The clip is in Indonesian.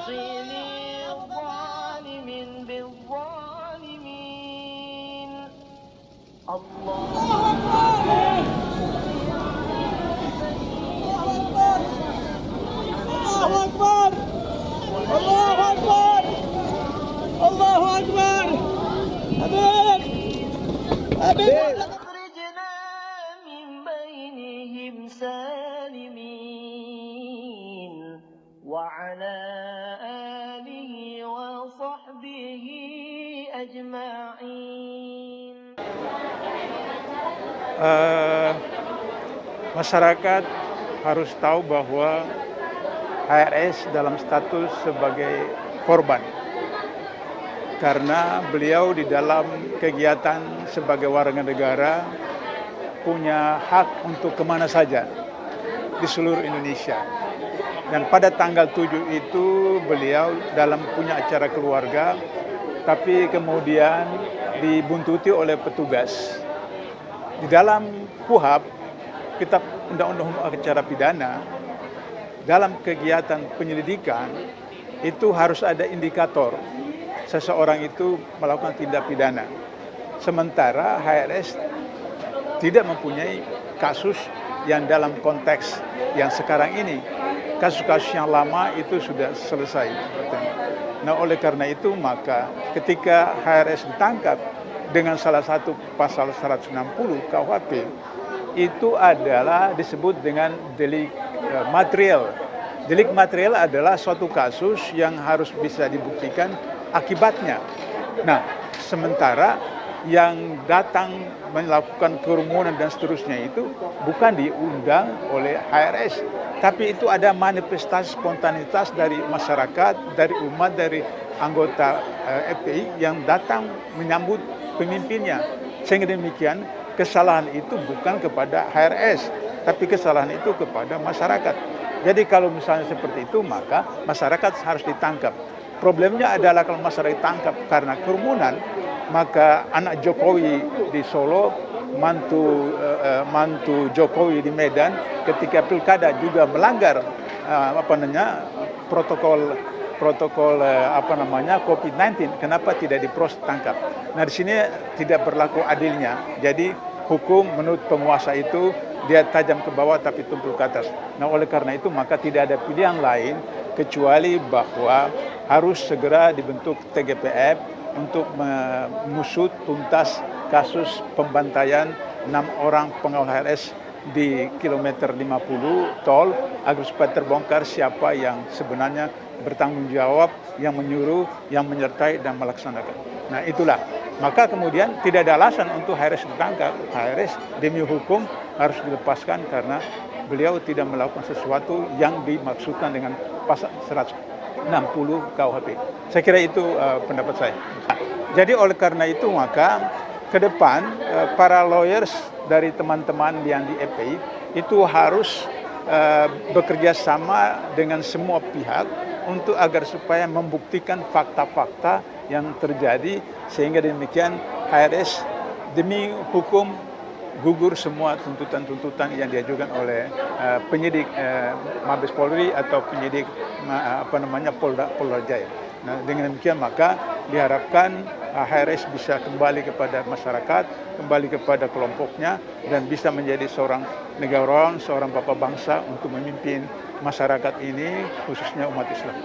نخزني الظالمين بالظالمين الله الله أكبر الله أكبر الله أكبر حبيب حبيب أخرجنا من بينهم سالمين وعلى آله وصحبه أجمعين. Masyarakat harus tahu bahwa HRS dalam status sebagai korban karena beliau di dalam kegiatan sebagai warga negara punya hak untuk kemana saja di seluruh Indonesia. Dan pada tanggal 7 itu beliau dalam punya acara keluarga, tapi kemudian dibuntuti oleh petugas. Di dalam KUHP, Kitab Undang-Undang Acara Pidana, dalam kegiatan penyelidikan itu harus ada indikator seseorang itu melakukan tindak pidana. Sementara HRS tidak mempunyai kasus yang dalam konteks yang sekarang ini. Kasus-kasus yang lama itu sudah selesai. Nah, oleh karena itu maka ketika HRS ditangkap dengan salah satu pasal 160 KUHP, itu adalah disebut dengan delik material. Delik material adalah suatu kasus yang harus bisa dibuktikan akibatnya. Nah, sementara yang datang melakukan kerumunan dan seterusnya itu bukan diundang oleh HRS, tapi itu ada manifestasi spontanitas dari masyarakat, dari umat, dari anggota FPI yang datang menyambut pemimpinnya. Sehingga demikian kesalahan itu bukan kepada HRS, tapi kesalahan itu kepada masyarakat. Jadi kalau misalnya seperti itu, maka masyarakat harus ditangkap. Problemnya adalah kalau masyarakat ditangkap karena kerumunan, maka anak Jokowi di Solo, mantu Jokowi di Medan, ketika pilkada juga melanggar protokol COVID-19, kenapa tidak diproses tangkap? Nah, di sini tidak berlaku adilnya. Jadi hukum menurut penguasa itu dia tajam ke bawah tapi tumpul ke atas. Nah, oleh karena itu maka tidak ada pilihan lain kecuali bahwa harus segera dibentuk TGPF untuk mengusut tuntas kasus pembantaian 6 orang pengawal HRS di kilometer 50 tol agar supaya terbongkar siapa yang sebenarnya bertanggung jawab, yang menyuruh, yang menyertai dan melaksanakan. Nah, itulah. Maka kemudian tidak ada alasan untuk HRS ditangkap. HRS demi hukum harus dilepaskan karena beliau tidak melakukan sesuatu yang dimaksudkan dengan pasal 160 KUHP. Saya kira itu pendapat saya. Jadi oleh karena itu maka ke depan para lawyers dari teman-teman yang di FPI itu harus bekerja sama dengan semua pihak untuk agar supaya membuktikan fakta-fakta yang terjadi sehingga demikian HRS demi hukum gugur semua tuntutan-tuntutan yang diajukan oleh penyidik Mabes Polri atau penyidik Polda Jaya. Nah, dengan demikian maka diharapkan HRS bisa kembali kepada masyarakat, kembali kepada kelompoknya dan bisa menjadi seorang negarawan, seorang bapak bangsa untuk memimpin masyarakat ini khususnya umat Islam.